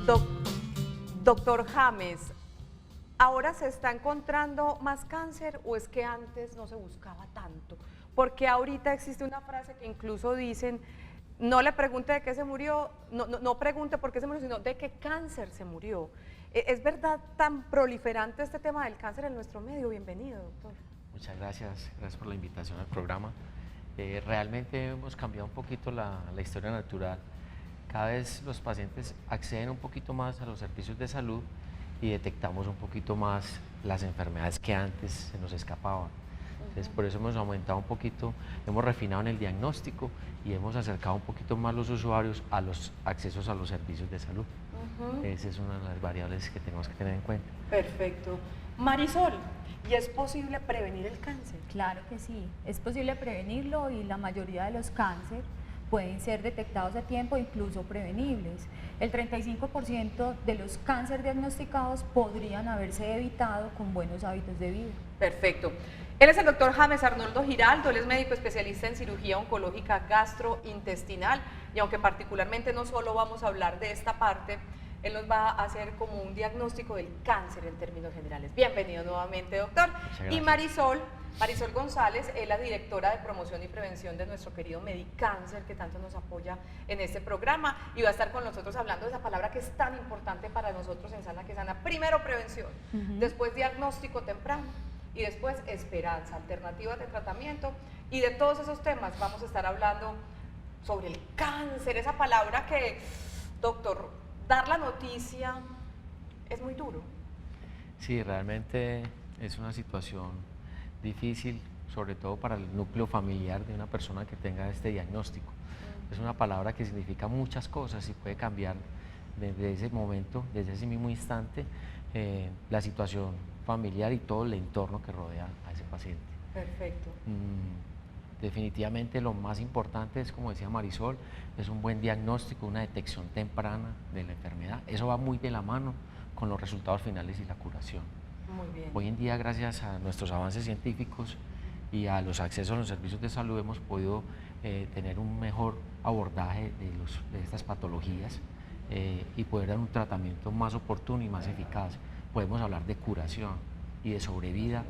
Doc- Doctor James, ¿ahora se está encontrando más cáncer o es que antes no se buscaba tanto? Porque ahorita existe una frase que incluso dicen, no le pregunte de qué se murió, no pregunte por qué se murió, sino de qué cáncer se murió. ¿Es verdad tan proliferante este tema del cáncer en nuestro medio? Bienvenido, doctor. Muchas gracias, gracias por la invitación al programa. Realmente hemos cambiado un poquito la historia natural. Cada vez los pacientes acceden un poquito más a los servicios de salud y detectamos un poquito más las enfermedades que antes se nos escapaban. Entonces, por eso hemos aumentado un poquito, hemos refinado en el diagnóstico y hemos acercado un poquito más los usuarios a los accesos a los servicios de salud. Esa es una de las variables que tenemos que tener en cuenta. Perfecto. Marisol, ¿y es posible prevenir el cáncer? Claro que sí, es posible prevenirlo y la mayoría de los cánceres pueden ser detectados a tiempo, incluso prevenibles. El 35% de los cánceres diagnosticados podrían haberse evitado con buenos hábitos de vida. Perfecto. Él es el doctor James Arnoldo Giraldo, él es médico especialista en cirugía oncológica gastrointestinal y aunque particularmente no solo vamos a hablar de esta parte, él nos va a hacer como un diagnóstico del cáncer en términos generales. Bienvenido nuevamente, doctor. Y Marisol González es la directora de promoción y prevención de nuestro querido Medicáncer, que tanto nos apoya en este programa y va a estar con nosotros hablando de esa palabra que es tan importante para nosotros en Sana que Sana. Primero prevención, después diagnóstico temprano y después esperanza, alternativas de tratamiento, y de todos esos temas vamos a estar hablando sobre el cáncer, esa palabra que, doctor, dar la noticia es muy duro. Sí, realmente es una situación difícil, sobre todo para el núcleo familiar de una persona que tenga este diagnóstico. Es una palabra que significa muchas cosas y puede cambiar desde ese momento, desde ese mismo instante, la situación familiar y todo el entorno que rodea a ese paciente. Perfecto. Definitivamente lo más importante es, como decía Marisol, es un buen diagnóstico, una detección temprana de la enfermedad. Eso va muy de la mano con los resultados finales y la curación. Muy bien. Hoy en día, gracias a nuestros avances científicos y a los accesos a los servicios de salud, hemos podido tener un mejor abordaje de estas patologías y poder dar un tratamiento más oportuno y más eficaz. Podemos hablar de curación y de sobrevida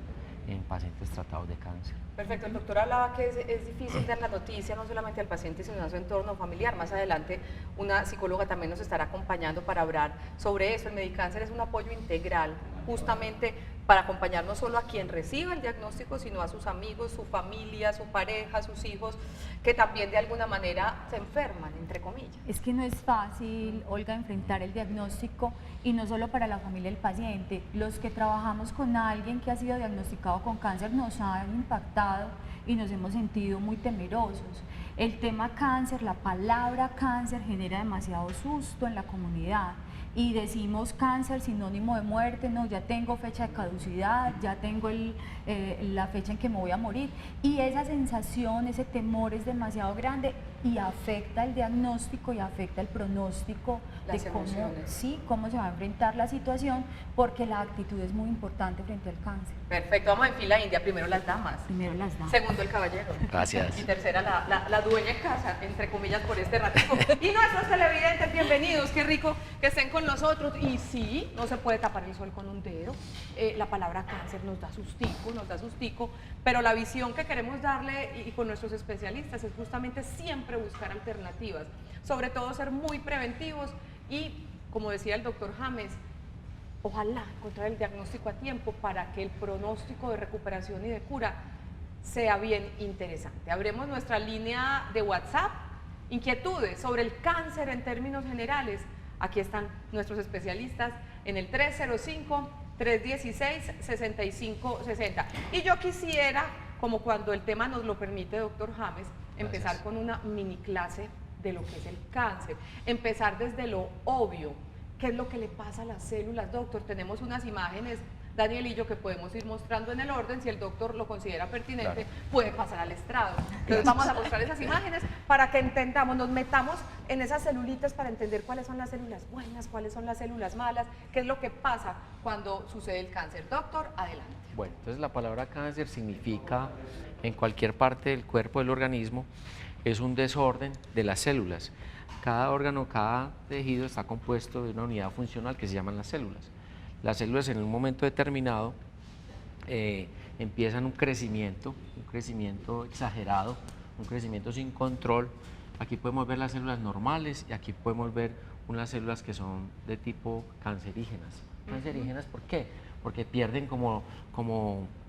en pacientes tratados de cáncer. Perfecto, el doctor hablaba que es difícil dar la noticia no solamente al paciente sino a su entorno familiar. Más adelante una psicóloga también nos estará acompañando para hablar sobre eso. El Medicáncer es un apoyo integral justamente para acompañar no solo a quien reciba el diagnóstico, sino a sus amigos, su familia, su pareja, sus hijos, que también de alguna manera se enferman, entre comillas. Es que no es fácil, Olga, enfrentar el diagnóstico y no solo para la familia del paciente. Los que trabajamos con alguien que ha sido diagnosticado con cáncer nos han impactado y nos hemos sentido muy temerosos. El tema cáncer, la palabra cáncer genera demasiado susto en la comunidad. Y decimos cáncer sinónimo de muerte, no, ya tengo fecha de caducidad, ya tengo la fecha en que me voy a morir, y esa sensación, ese temor es demasiado grande y afecta el diagnóstico y afecta el pronóstico Las de emociones. cómo se va a enfrentar la situación, porque la actitud es muy importante frente al cáncer. Perfecto, vamos en fila india, primero las damas, Primero las damas. segundo el caballero. Gracias. Y tercera la dueña en casa, entre comillas, por este ratico. Y nuestros televidentes, bienvenidos, qué rico que estén con nosotros. Y sí, no se puede tapar el sol con un dedo. La palabra cáncer nos da sustico, pero la visión que queremos darle y con nuestros especialistas es justamente siempre buscar alternativas, sobre todo ser muy preventivos y, como decía el doctor James, ojalá encontrar el diagnóstico a tiempo para que el pronóstico de recuperación y de cura sea bien interesante. Abremos nuestra línea de WhatsApp, inquietudes sobre el cáncer en términos generales. Aquí están nuestros especialistas en el 305-316-6560. Y yo quisiera, como cuando el tema nos lo permite, doctor James, empezar con una mini clase de lo que es el cáncer. Empezar desde lo obvio. ¿Qué es lo que le pasa a las células, doctor? Tenemos unas imágenes, Daniel y yo, que podemos ir mostrando en el orden. Si el doctor lo considera pertinente, puede pasar al estrado. Entonces vamos a mostrar esas imágenes para que entendamos, nos metamos en esas celulitas para entender cuáles son las células buenas, cuáles son las células malas, qué es lo que pasa cuando sucede el cáncer. Doctor, adelante. Bueno, entonces la palabra cáncer significa en cualquier parte del cuerpo del organismo, es un desorden de las células. Cada órgano, cada tejido está compuesto de una unidad funcional que se llaman las células. Las células en un momento determinado empiezan un crecimiento exagerado, un crecimiento sin control. Aquí podemos ver las células normales y aquí podemos ver unas células que son de tipo cancerígenas. ¿Cancerígenas por qué? Porque pierden como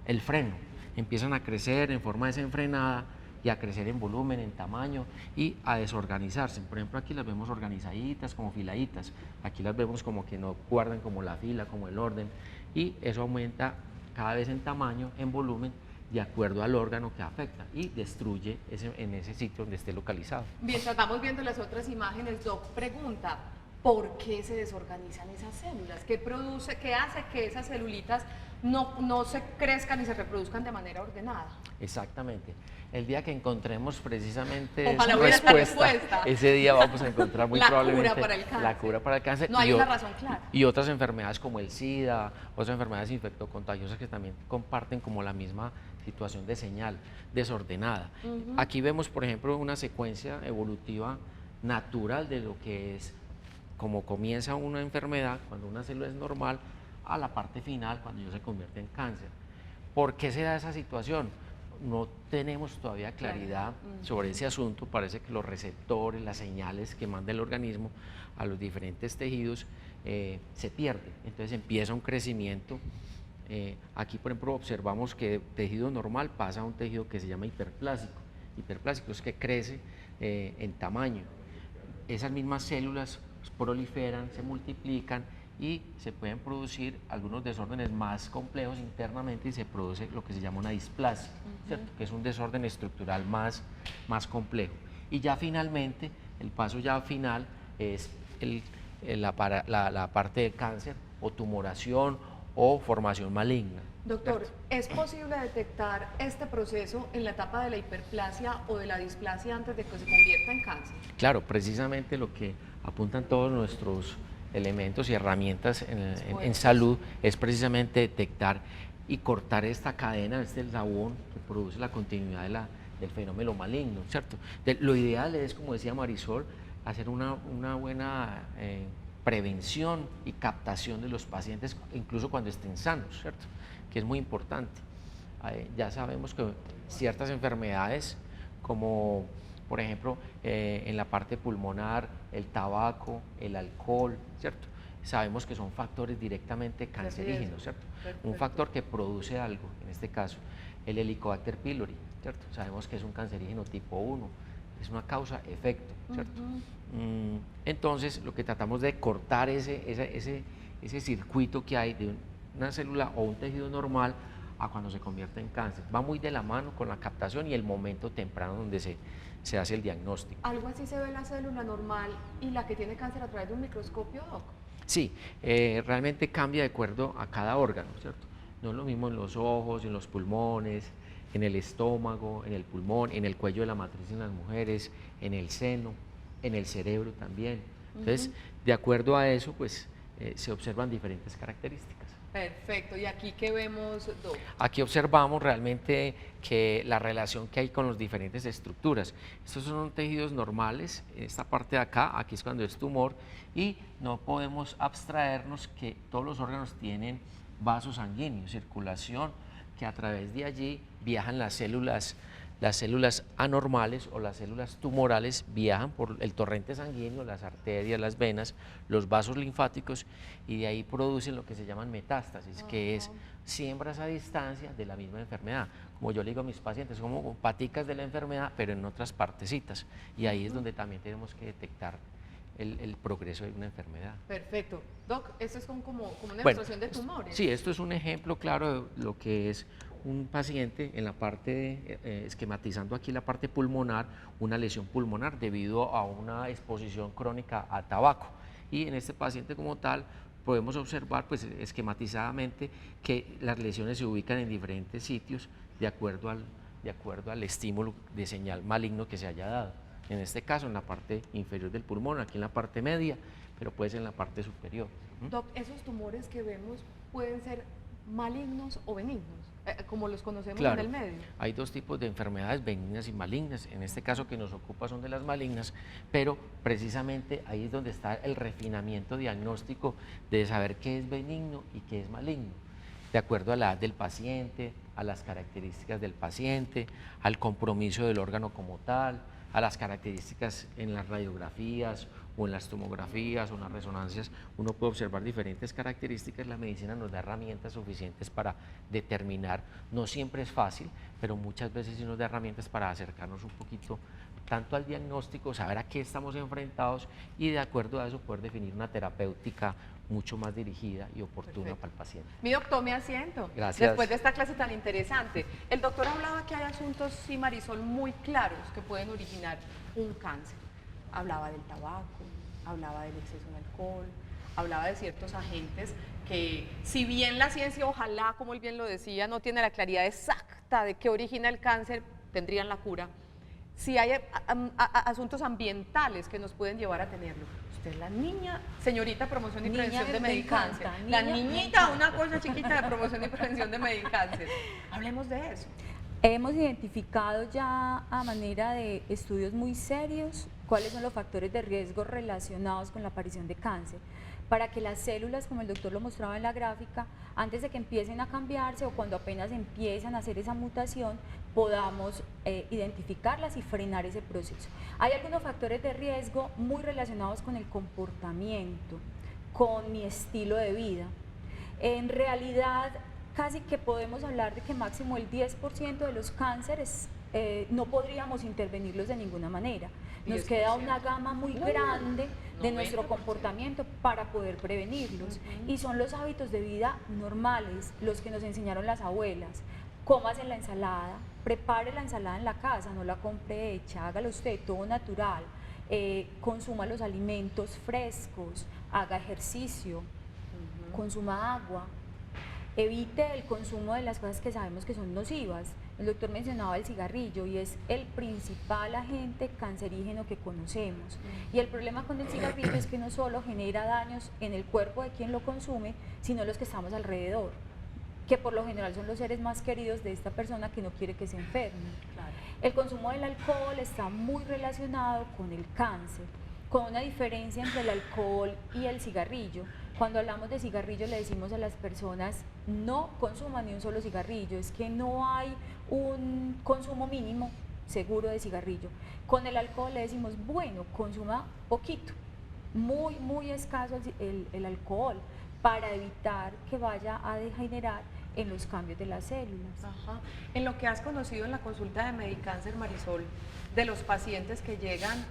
el freno, empiezan a crecer en forma desenfrenada y a crecer en volumen, en tamaño y a desorganizarse. Por ejemplo, aquí las vemos organizaditas, como filaditas. Aquí las vemos como que no guardan como la fila, como el orden, y eso aumenta cada vez en tamaño, en volumen, de acuerdo al órgano que afecta y destruye en ese sitio donde esté localizado. Mientras vamos viendo las otras imágenes, Doc pregunta, ¿por qué se desorganizan esas células? ¿Qué produce, qué hace que esas celulitas no se crezcan y se reproduzcan de manera ordenada? Exactamente. El día que encontremos precisamente Ojalá esa hubiera esta respuesta, respuesta. ese día vamos a encontrar muy probablemente la cura para el cáncer. No hay una razón clara. Y otras enfermedades como el SIDA, otras enfermedades infectocontagiosas que también comparten como la misma situación de señal desordenada. Aquí vemos, por ejemplo, una secuencia evolutiva natural de lo que es como comienza una enfermedad cuando una célula es normal a la parte final cuando ya se convierte en cáncer. ¿Por qué se da esa situación? No tenemos todavía claridad sobre ese asunto. Parece que los receptores, las señales que manda el organismo a los diferentes tejidos se pierden, entonces empieza un crecimiento. Aquí, por ejemplo, observamos que tejido normal pasa a un tejido que se llama hiperplásico. Hiperplásico es que crece en tamaño. Esas mismas células proliferan, se multiplican y se pueden producir algunos desórdenes más complejos internamente y se produce lo que se llama una displasia, ¿cierto? Que es un desorden estructural más complejo. Y ya finalmente, el paso ya final es la parte del cáncer o tumoración o formación maligna. Doctor, ¿es posible detectar este proceso en la etapa de la hiperplasia o de la displasia antes de que se convierta en cáncer? Claro, precisamente lo que apuntan todos nuestros elementos y herramientas en salud es precisamente detectar y cortar esta cadena, este eslabón que produce la continuidad del fenómeno maligno, ¿cierto? Lo ideal es, como decía Marisol, hacer una buena prevención y captación de los pacientes, incluso cuando estén sanos, ¿cierto? Que es muy importante. Ya sabemos que ciertas enfermedades, como por ejemplo en la parte pulmonar, el tabaco, el alcohol, ¿cierto? Sabemos que son factores directamente cancerígenos, ¿cierto? Un factor que produce algo, en este caso el Helicobacter pylori, ¿cierto? Sabemos que es un cancerígeno tipo 1, es una causa-efecto, ¿cierto? Entonces lo que tratamos de cortar ese circuito que hay de una célula o un tejido normal a cuando se convierte en cáncer. Va muy de la mano con la captación y el momento temprano donde se hace el diagnóstico. ¿Algo así se ve la célula normal y la que tiene cáncer a través de un microscopio, Doc? Sí, realmente cambia de acuerdo a cada órgano, ¿cierto? No es lo mismo en los ojos, en los pulmones, en el estómago, en el pulmón, en el cuello de la matriz en las mujeres, en el seno, en el cerebro también. Entonces, de acuerdo a eso, pues se observan diferentes características. Perfecto, ¿y aquí qué vemos, Doc? Aquí observamos realmente que la relación que hay con las diferentes estructuras. Estos son tejidos normales, en esta parte de acá, aquí es cuando es tumor, y no podemos abstraernos que todos los órganos tienen vasos sanguíneos, circulación, que a través de allí viajan las células anormales o las células tumorales, viajan por el torrente sanguíneo, las arterias, las venas, los vasos linfáticos, y de ahí producen lo que se llaman metástasis, que es siembras a distancia de la misma enfermedad. Como yo le digo a mis pacientes, como paticas de la enfermedad, pero en otras partecitas, y ahí es donde también tenemos que detectar el progreso de una enfermedad. Perfecto. Doc, esto es como una demostración de tumores. Sí, esto es un ejemplo claro de lo que es un paciente en la parte, esquematizando aquí la parte pulmonar, una lesión pulmonar debido a una exposición crónica a tabaco. Y en este paciente como tal podemos observar pues esquematizadamente que las lesiones se ubican en diferentes sitios de acuerdo al estímulo de señal maligno que se haya dado. En este caso en la parte inferior del pulmón, aquí en la parte media, pero puede ser en la parte superior. Doc, ¿esos tumores que vemos pueden ser malignos o benignos? como los conocemos Claro, en el medio. hay dos tipos de enfermedades, benignas y malignas. En este caso que nos ocupa son de las malignas, pero precisamente ahí es donde está el refinamiento diagnóstico de saber qué es benigno y qué es maligno, de acuerdo a la edad del paciente, a las características del paciente, al compromiso del órgano como tal, a las características en las radiografías o en las tomografías o en las resonancias. Uno puede observar diferentes características. La medicina nos da herramientas suficientes para determinar. No siempre es fácil, pero muchas veces sí nos da herramientas para acercarnos un poquito tanto al diagnóstico, saber a qué estamos enfrentados y de acuerdo a eso poder definir una terapéutica mucho más dirigida y oportuna. Perfecto. Para el paciente. Mi doctor, tome asiento. Gracias. Después de esta clase tan interesante, el doctor hablaba que hay asuntos, sí, Marisol, muy claros que pueden originar un cáncer. Hablaba del tabaco, hablaba del exceso de alcohol, hablaba de ciertos agentes que, si bien la ciencia, ojalá, como él bien lo decía, no tiene la claridad exacta de qué origina el cáncer, tendrían la cura. Si hay asuntos ambientales que nos pueden llevar a tenerlo. Usted es la niña, señorita promoción y Niña, prevención de me Medicáncer. encanta, La niña, me niñita, encanta. una cosa chiquita de promoción y prevención de Medicáncer. Hablemos de eso. Hemos identificado ya a manera de estudios muy serios cuáles son los factores de riesgo relacionados con la aparición de cáncer, para que las células, como el doctor lo mostraba en la gráfica, antes de que empiecen a cambiarse o cuando apenas empiezan a hacer esa mutación, podamos identificarlas y frenar ese proceso. Hay algunos factores de riesgo muy relacionados con el comportamiento, con mi estilo de vida. En realidad, casi que podemos hablar de que máximo el 10% de los cánceres no podríamos intervenirlos de ninguna manera. Nos 10%. queda una gama muy grande de 90%. nuestro comportamiento para poder prevenirlos. Y son los hábitos de vida normales, los que nos enseñaron las abuelas. Cómase la ensalada, prepare la ensalada en la casa, no la compre hecha, hágalo usted, todo natural. Consuma los alimentos frescos, haga ejercicio, consuma agua. Evite el consumo de las cosas que sabemos que son nocivas. El doctor mencionaba el cigarrillo y es el principal agente cancerígeno que conocemos. Y el problema con el cigarrillo es que no solo genera daños en el cuerpo de quien lo consume, sino los que estamos alrededor, que por lo general son los seres más queridos de esta persona que no quiere que se enferme. Claro. El consumo del alcohol está muy relacionado con el cáncer, con una diferencia entre el alcohol y el cigarrillo. Cuando hablamos de cigarrillo le decimos a las personas no consuman ni un solo cigarrillo, es que no hay un consumo mínimo seguro de cigarrillo. Con el alcohol le decimos, bueno, consuma poquito, muy escaso el alcohol, para evitar que vaya a degenerar en los cambios de las células. Ajá. En lo que has conocido en la consulta de Medicáncer, Marisol, de los pacientes que llegan,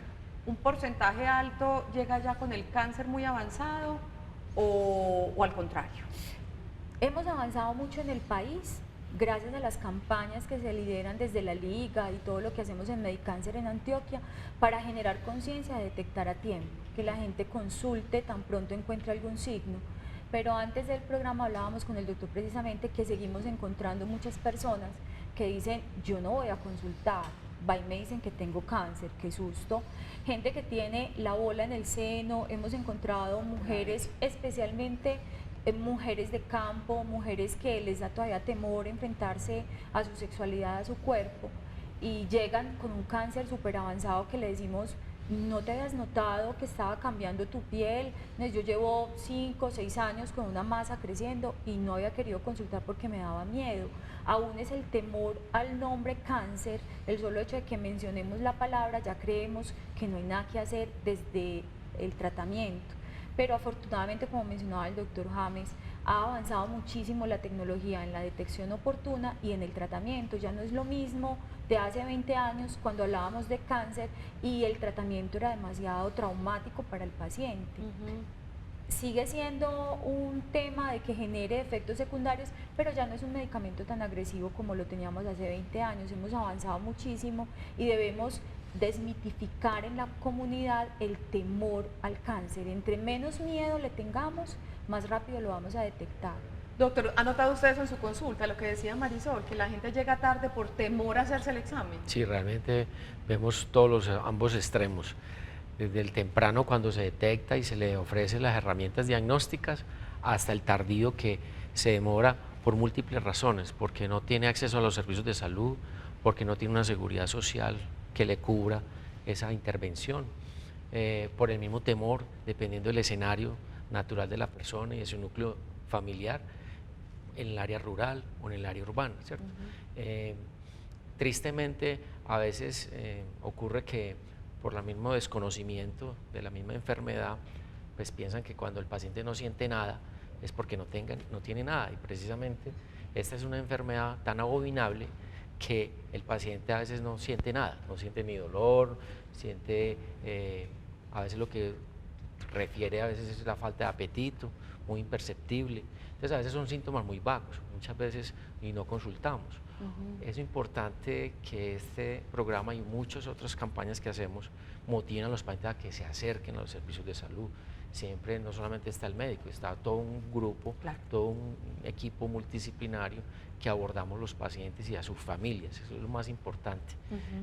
¿un porcentaje alto llega ya con el cáncer muy avanzado o al contrario? Hemos avanzado mucho en el país gracias a las campañas que se lideran desde la Liga y todo lo que hacemos en Medicáncer en Antioquia para generar conciencia de detectar a tiempo, que la gente consulte tan pronto encuentre algún signo. Pero antes del programa hablábamos con el doctor precisamente que seguimos encontrando muchas personas que dicen, yo no voy a consultar, va y me dicen que tengo cáncer, qué susto. Gente que tiene la bola en el seno, hemos encontrado mujeres, especialmente mujeres de campo, mujeres que les da todavía temor enfrentarse a su sexualidad, a su cuerpo, y llegan con un cáncer súper avanzado que le decimos, no te habías notado que estaba cambiando tu piel, yo llevo 5 o 6 años con una masa creciendo y no había querido consultar porque me daba miedo. Aún es el temor al nombre cáncer, el solo hecho de que mencionemos la palabra ya creemos que no hay nada que hacer desde el tratamiento. Pero afortunadamente, como mencionaba el doctor James, ha avanzado muchísimo la tecnología en la detección oportuna y en el tratamiento. Ya no es lo mismo de hace 20 años cuando hablábamos de cáncer y el tratamiento era demasiado traumático para el paciente. Sigue siendo un tema de que genere efectos secundarios, pero ya no es un medicamento tan agresivo como lo teníamos hace 20 años. Hemos avanzado muchísimo y debemos desmitificar en la comunidad el temor al cáncer. Entre menos miedo le tengamos, más rápido lo vamos a detectar. Doctor, ¿ha notado usted eso en su consulta, lo que decía Marisol, que la gente llega tarde por temor a hacerse el examen? Sí, realmente vemos ambos extremos, desde el temprano cuando se detecta y se le ofrecen las herramientas diagnósticas hasta el tardío que se demora por múltiples razones, porque no tiene acceso a los servicios de salud, porque no tiene una seguridad social que le cubra esa intervención, por el mismo temor, dependiendo del escenario natural de la persona y de su núcleo familiar, en el área rural o en el área urbana, ¿cierto? Tristemente, a veces ocurre que por el mismo desconocimiento de la misma enfermedad, pues piensan que cuando el paciente no siente nada es porque no tiene nada, y precisamente esta es una enfermedad tan abominable que el paciente a veces no siente nada, no siente ni dolor, siente a veces lo que refiere a veces es la falta de apetito, muy imperceptible. Entonces a veces son síntomas muy vagos, muchas veces y no consultamos. Es importante que este programa y muchas otras campañas que hacemos motiven a los pacientes a que se acerquen a los servicios de salud. Siempre no solamente está el médico, está todo un grupo, claro, todo un equipo multidisciplinario que abordamos los pacientes y a sus familias, eso es lo más importante.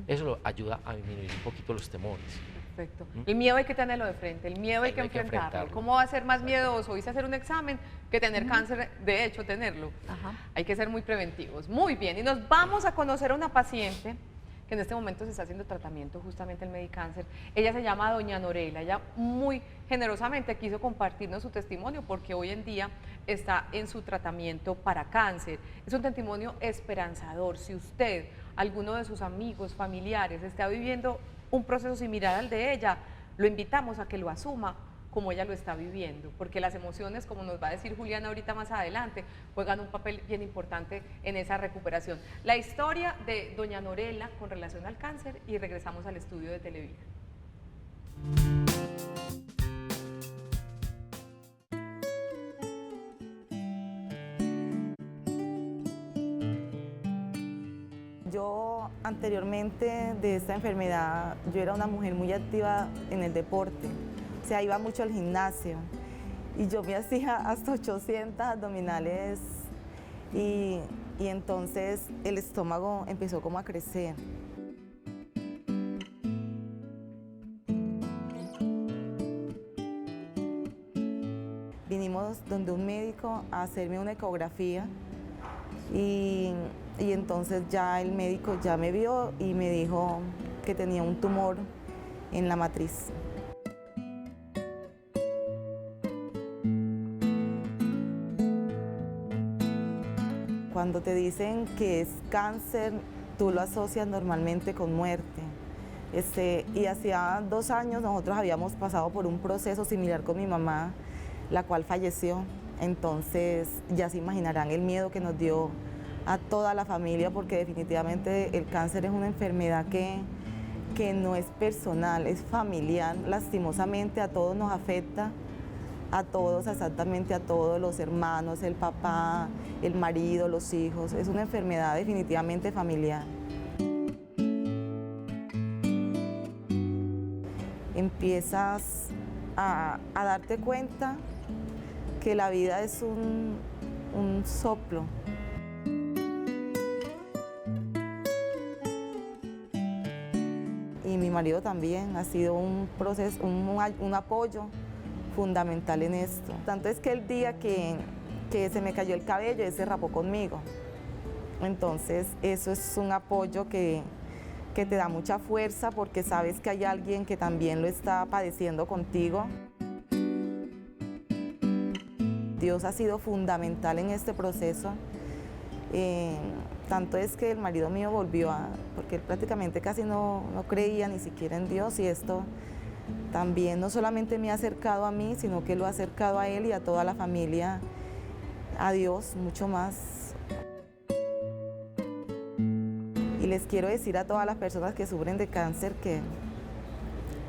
Eso lo ayuda a disminuir un poquito los temores. Perfecto. El miedo hay que tenerlo de frente, el miedo hay que enfrentarlo. ¿Cómo va a ser más miedoso irse a hacer un examen que tener cáncer? De hecho, tenerlo. Hay que ser muy preventivos. Muy bien, y nos vamos a conocer a una paciente que en este momento se está haciendo tratamiento justamente el Medicáncer. Ella se llama doña Norela. Ella muy generosamente quiso compartirnos su testimonio porque hoy en día está en su tratamiento para cáncer. Es un testimonio esperanzador. Si usted, alguno de sus amigos, familiares, está viviendo un proceso similar al de ella, lo invitamos a que lo asuma como ella lo está viviendo, porque las emociones, como nos va a decir Juliana ahorita más adelante, juegan un papel bien importante en esa recuperación. La historia de doña Norela con relación al cáncer, y regresamos al estudio de Televida. Yo anteriormente de esta enfermedad, yo era una mujer muy activa en el deporte, o sea, iba mucho al gimnasio y yo me hacía hasta 800 abdominales y entonces el estómago empezó como a crecer. Vinimos donde un médico a hacerme una ecografía y entonces ya el médico ya me vio y me dijo que tenía un tumor en la matriz. Cuando te dicen que es cáncer, tú lo asocias normalmente con muerte. Y hacía 2 años nosotros habíamos pasado por un proceso similar con mi mamá, la cual falleció. Entonces ya se imaginarán el miedo que nos dio a toda la familia, porque definitivamente el cáncer es una enfermedad que no es personal, es familiar. Lastimosamente a todos nos afecta, a todos, exactamente a todos, los hermanos, el papá, el marido, los hijos. Es una enfermedad definitivamente familiar. Empiezas a darte cuenta que la vida es un soplo. Y mi marido también ha sido un proceso, un apoyo fundamental en esto. Tanto es que el día que se me cayó el cabello, él se rapó conmigo. Entonces eso es un apoyo que te da mucha fuerza, porque sabes que hay alguien que también lo está padeciendo contigo. Dios ha sido fundamental en este proceso. Tanto es que el marido mío volvió porque él prácticamente casi no creía ni siquiera en Dios, y esto también no solamente me ha acercado a mí, sino que lo ha acercado a él y a toda la familia, a Dios mucho más. Y les quiero decir a todas las personas que sufren de cáncer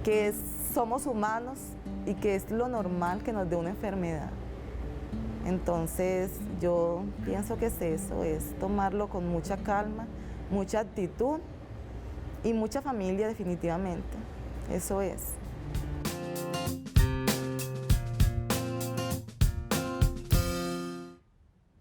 que somos humanos y que es lo normal que nos dé una enfermedad. Entonces yo pienso que es eso, es tomarlo con mucha calma, mucha actitud y mucha familia definitivamente. Eso es.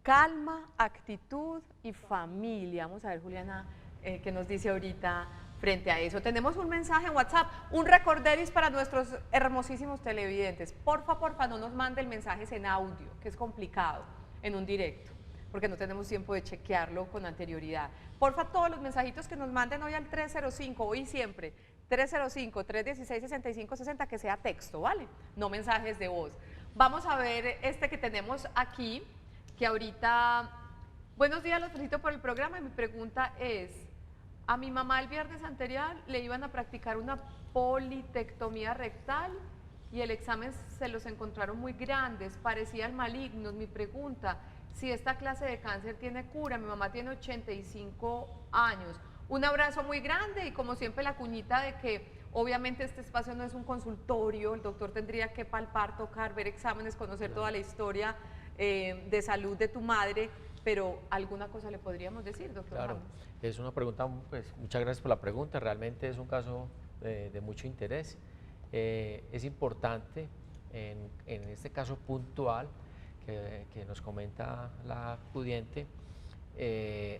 Calma, actitud y familia. Vamos a ver, Juliana, qué nos dice ahorita frente a eso. Tenemos un mensaje en WhatsApp, un recorderis para nuestros hermosísimos televidentes. Porfa, no nos mande el mensaje en audio, que es complicado en un directo. porque no tenemos tiempo de chequearlo con anterioridad. Porfa, todos los mensajitos que nos manden hoy al 305, hoy y siempre, 305-316-6560, que sea texto, ¿vale? No mensajes de voz. Vamos a ver este que tenemos aquí, que ahorita... Buenos días, los felicito por el programa y mi pregunta es, a mi mamá el viernes anterior le iban a practicar una politectomía rectal y el examen se los encontraron muy grandes, parecían malignos. Mi pregunta, si esta clase de cáncer tiene cura, mi mamá tiene 85 años. Un abrazo muy grande y como siempre la cuñita de que obviamente este espacio no es un consultorio, el doctor tendría que palpar, tocar, ver exámenes, conocer toda la historia de salud de tu madre, pero alguna cosa le podríamos decir, doctor. Claro, James. es una pregunta, pues muchas gracias por la pregunta, realmente es un caso de mucho interés. Es importante en este caso puntual que nos comenta la acudiente,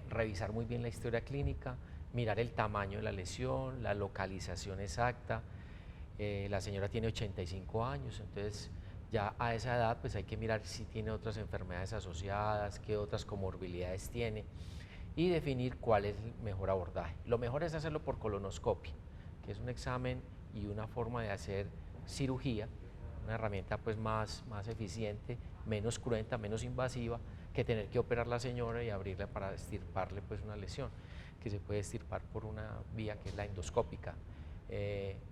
revisar muy bien la historia clínica, mirar el tamaño de la lesión, la localización exacta. La señora tiene 85 años, entonces ya a esa edad pues hay que mirar si tiene otras enfermedades asociadas, qué otras comorbilidades tiene y definir cuál es el mejor abordaje. Lo mejor es hacerlo por colonoscopia, que es un examen y una forma de hacer cirugía, una herramienta pues más eficiente, menos cruenta, menos invasiva que tener que operar a la señora y abrirle para extirparle pues una lesión que se puede extirpar por una vía que es la endoscópica.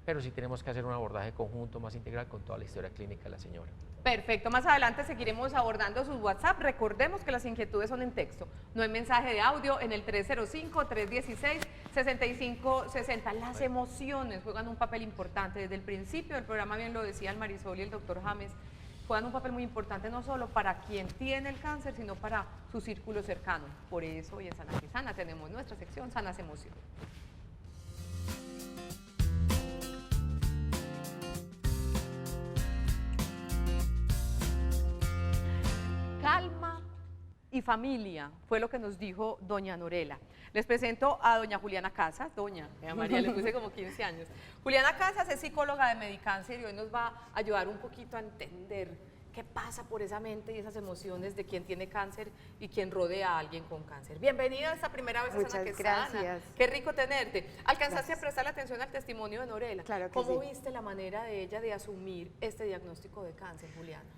Pero sí tenemos que hacer un abordaje conjunto más integral con toda la historia clínica de la señora. Perfecto, más adelante seguiremos abordando sus WhatsApp. Recordemos que las inquietudes son en texto, no hay mensaje de audio en el 305-316-6560. Las emociones juegan un papel importante. Desde el principio del programa, bien lo decía el Marisol y el doctor James, juegan un papel muy importante no solo para quien tiene el cáncer, sino para su círculo cercano. Por eso hoy en Sana que Sana tenemos nuestra sección Sanas Emociones. Calma y familia, fue lo que nos dijo doña Norela. Les presento a doña Juliana Casas, doña María, le puse como 15 años. Juliana Casas es psicóloga de Medicáncer y hoy nos va a ayudar un poquito a entender qué pasa por esa mente y esas emociones de quien tiene cáncer y quien rodea a alguien con cáncer. Bienvenida esta primera vez a Sana que Sana. Gracias. Qué rico tenerte. ¿Alcanzaste a prestarle atención al testimonio de Norela? Claro que ¿Cómo sí. viste la manera de ella de asumir este diagnóstico de cáncer, Juliana?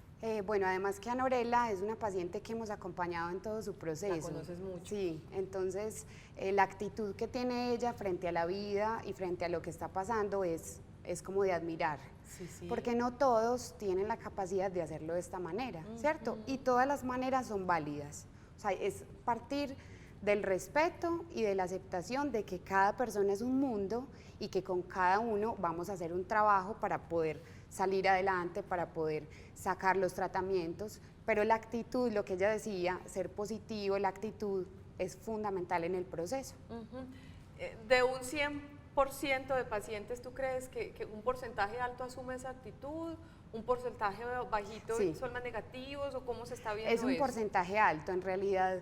Bueno, además que a Norela es una paciente que hemos acompañado en todo su proceso. La conoces mucho. Sí, entonces la actitud que tiene ella frente a la vida y frente a lo que está pasando es como de admirar. Sí, sí. Porque no todos tienen la capacidad de hacerlo de esta manera, ¿cierto? Y todas las maneras son válidas. O sea, es partir del respeto y de la aceptación de que cada persona es un mundo y que con cada uno vamos a hacer un trabajo para poder salir adelante, para poder sacar los tratamientos, pero la actitud, lo que ella decía, ser positivo, la actitud es fundamental en el proceso. De un 100% de pacientes, ¿tú crees que un porcentaje alto asume esa actitud? ¿Un porcentaje bajito Sí. son más negativos o cómo se está viendo Es un eso? porcentaje alto, en realidad.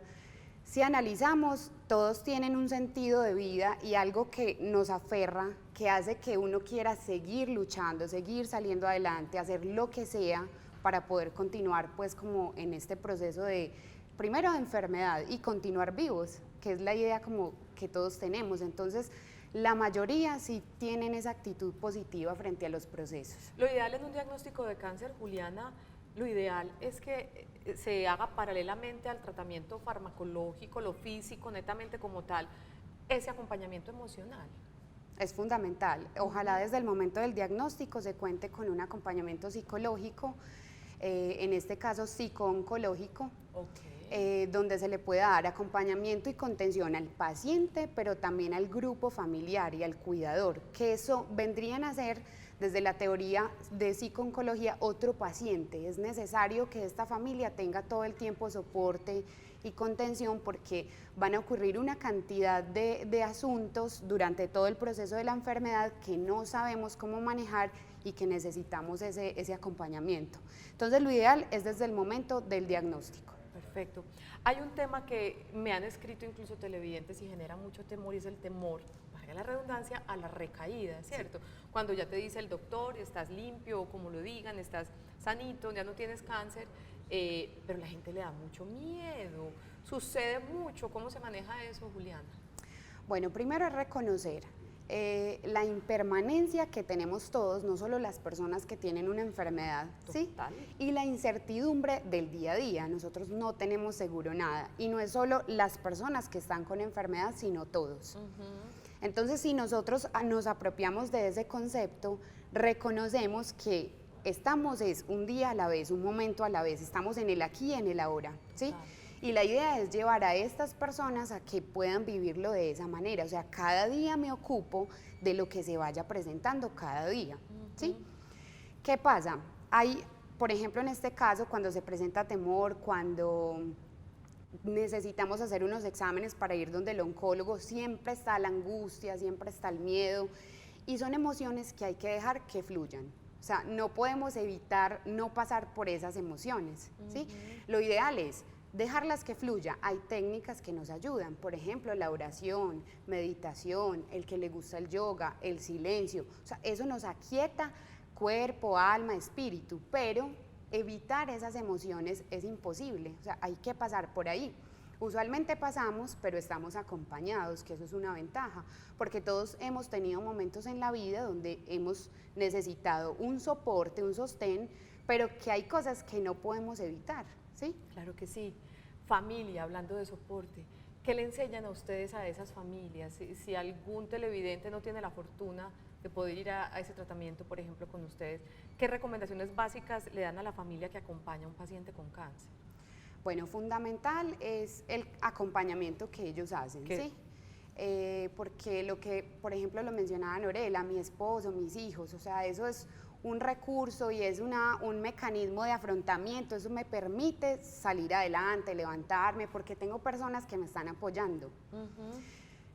Si analizamos, todos tienen un sentido de vida y algo que nos aferra, que hace que uno quiera seguir luchando, seguir saliendo adelante, hacer lo que sea para poder continuar pues como en este proceso de, primero de enfermedad y continuar vivos, que es la idea como que todos tenemos. Entonces, la mayoría sí tienen esa actitud positiva frente a los procesos. Lo ideal en un diagnóstico de cáncer, Juliana, lo ideal es que se haga paralelamente al tratamiento farmacológico, lo físico, netamente como tal, ese acompañamiento emocional. Es fundamental. Ojalá desde el momento del diagnóstico se cuente con un acompañamiento psicológico, en este caso psico-oncológico, donde se le pueda dar acompañamiento y contención al paciente, pero también al grupo familiar y al cuidador, que eso vendrían a ser, desde la teoría de psico-oncología, otro paciente. Es necesario que esta familia tenga todo el tiempo soporte y contención porque van a ocurrir una cantidad de asuntos durante todo el proceso de la enfermedad que no sabemos cómo manejar y que necesitamos ese acompañamiento. Entonces, lo ideal es desde el momento del diagnóstico. Perfecto. Hay un tema que me han escrito incluso televidentes y genera mucho temor y es el temor, valga la redundancia, a la recaída, ¿cierto? Sí. Cuando ya te dice el doctor, estás limpio o como lo digan, estás sanito, ya no tienes cáncer pero la gente le da mucho miedo, sucede mucho. ¿Cómo se maneja eso, Juliana? Bueno, primero es reconocer la impermanencia que tenemos todos, no solo las personas que tienen una enfermedad, ¿sí? Y la incertidumbre del día a día. Nosotros no tenemos seguro nada, y no es solo las personas que están con enfermedad, sino todos. Entonces, si nosotros nos apropiamos de ese concepto, reconocemos que estamos es un día a la vez, un momento a la vez, estamos en el aquí y en el ahora, ¿sí? Y la idea es llevar a estas personas a que puedan vivirlo de esa manera. O sea, cada día me ocupo de lo que se vaya presentando cada día, ¿sí? ¿Qué pasa? Hay, por ejemplo, en este caso, cuando se presenta temor, cuando necesitamos hacer unos exámenes para ir donde el oncólogo, siempre está la angustia, siempre está el miedo, y son emociones que hay que dejar que fluyan. O sea, no podemos evitar no pasar por esas emociones, ¿sí? Lo ideal es dejarlas que fluya. Hay técnicas que nos ayudan, por ejemplo, la oración, meditación, el que le gusta el yoga, el silencio. O sea, eso nos aquieta cuerpo, alma, espíritu, pero evitar esas emociones es imposible. O sea, hay que pasar por ahí. Usualmente pasamos, pero estamos acompañados, que eso es una ventaja, porque todos hemos tenido momentos en la vida donde hemos necesitado un soporte, un sostén, pero que hay cosas que no podemos evitar, ¿sí? Claro que sí. Familia, hablando de soporte, ¿qué le enseñan a ustedes a esas familias? Si algún televidente no tiene la fortuna de poder ir a ese tratamiento, por ejemplo, con ustedes, ¿qué recomendaciones básicas le dan a la familia que acompaña a un paciente con cáncer? Bueno, fundamental es el acompañamente que ellos hacen, ¿sí? Porque lo que, por ejemplo, lo mencionaba Norela, mi esposo, mis hijos, o sea, eso es un recurso y es un mecanismo de afrontamiento, eso me permite salir adelante, levantarme, porque tengo personas que me están apoyando.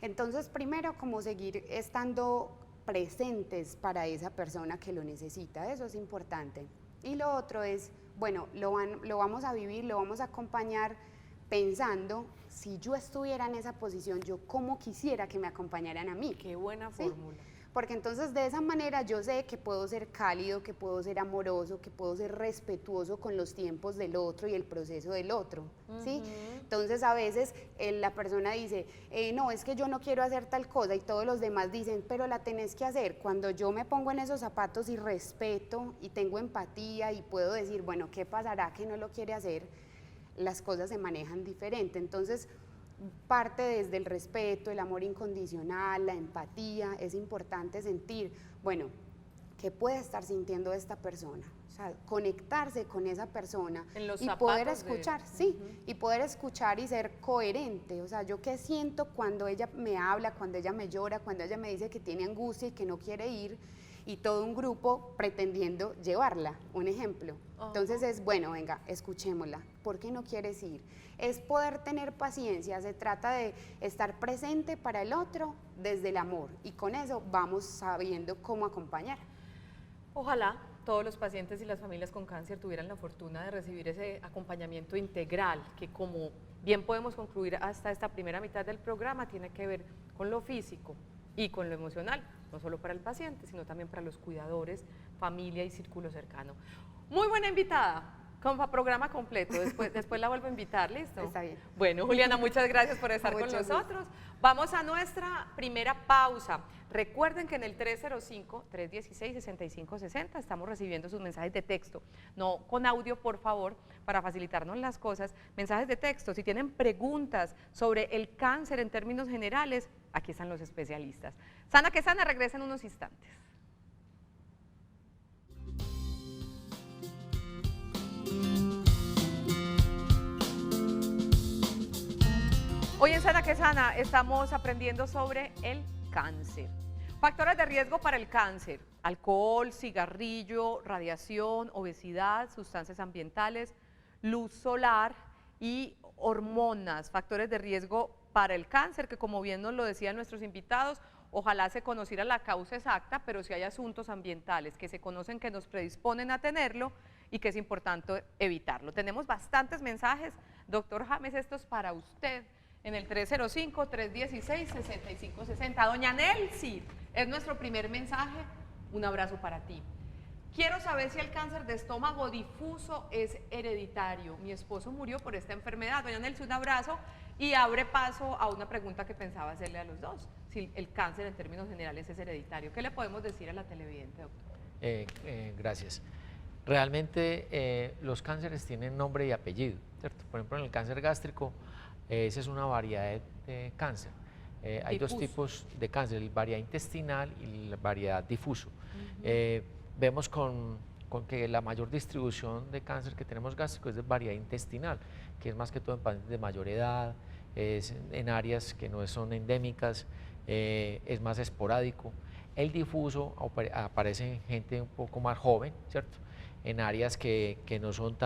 Entonces, primero, como seguir estando presentes para esa persona que lo necesita, eso es importante. Y lo otro es, bueno, lo vamos a vivir, lo vamos a acompañar pensando, si yo estuviera en esa posición, yo cómo quisiera que me acompañaran a mí. Qué buena ¿sí? fórmula. Porque entonces de esa manera yo sé que puedo ser cálido, que puedo ser amoroso, que puedo ser respetuoso con los tiempos del otro y el proceso del otro, ¿sí? Entonces a veces la persona dice, no, es que yo no quiero hacer tal cosa, y todos los demás dicen, pero la tenés que hacer. Cuando yo me pongo en esos zapatos y respeto y tengo empatía y puedo decir, bueno, ¿qué pasará que no lo quiere hacer? Las cosas se manejan diferente. Entonces, parte desde el respeto, el amor incondicional, la empatía. Es importante sentir, bueno, ¿qué puede estar sintiendo esta persona? O sea, conectarse con esa persona y poder escuchar, sí, y poder escuchar y ser coherente. O sea, yo qué siento cuando ella me habla, cuando ella me llora, cuando ella me dice que tiene angustia y que no quiere ir, y todo un grupo pretendiendo llevarla, un ejemplo. Entonces es, bueno, venga, escuchémosla, ¿por qué no quieres ir? Es poder tener paciencia, se trata de estar presente para el otro desde el amor, y con eso vamos sabiendo cómo acompañar. Ojalá todos los pacientes y las familias con cáncer tuvieran la fortuna de recibir ese acompañamiento integral, que como bien podemos concluir hasta esta primera mitad del programa, tiene que ver con lo físico y con lo emocional, no solo para el paciente, sino también para los cuidadores, familia y círculo cercano. Muy buena invitada, con programa completo, después la vuelvo a invitar, ¿listo? Está bien. Bueno, Juliana, muchas gracias por estar con nosotros. Vamos a nuestra primera pausa. Recuerden que en el 305-316-6560 estamos recibiendo sus mensajes de texto, no con audio, por favor, para facilitarnos las cosas. Mensajes de texto, si tienen preguntas sobre el cáncer en términos generales, aquí están los especialistas. Sana que sana, regresa en unos instantes. Hoy en Sana que Sana estamos aprendiendo sobre el cáncer. Factores de riesgo para el cáncer: alcohol, cigarrillo, radiación, obesidad, sustancias ambientales, luz solar y hormonas. Factores de riesgo para el cáncer que, como bien nos lo decían nuestros invitados, ojalá se conociera la causa exacta, pero si hay asuntos ambientales que se conocen que nos predisponen a tenerlo y que es importante evitarlo. Tenemos bastantes mensajes. Doctor James, esto es para usted. En el 305-316-6560. Doña Nelcy, es nuestro primer mensaje. Un abrazo para ti. Quiero saber si el cáncer de estómago difuso es hereditario. Mi esposo murió por esta enfermedad. Doña Nelson, un abrazo y abre paso a una pregunta que pensaba hacerle a los dos. Si el cáncer en términos generales es hereditario. ¿Qué le podemos decir a la televidente, doctor? Gracias. Realmente los cánceres tienen nombre y apellido, ¿cierto? Por ejemplo, en el cáncer gástrico, esa es una variedad de cáncer. Hay dos tipos de cáncer, la variedad intestinal y la variedad difuso. Vemos con que la mayor distribución de cáncer que tenemos gástrico es de variedad intestinal, que es más que todo en pacientes de mayor edad, es en áreas que no son endémicas, es más esporádico. El difuso aparece en gente un poco más joven, ¿cierto? En áreas que no son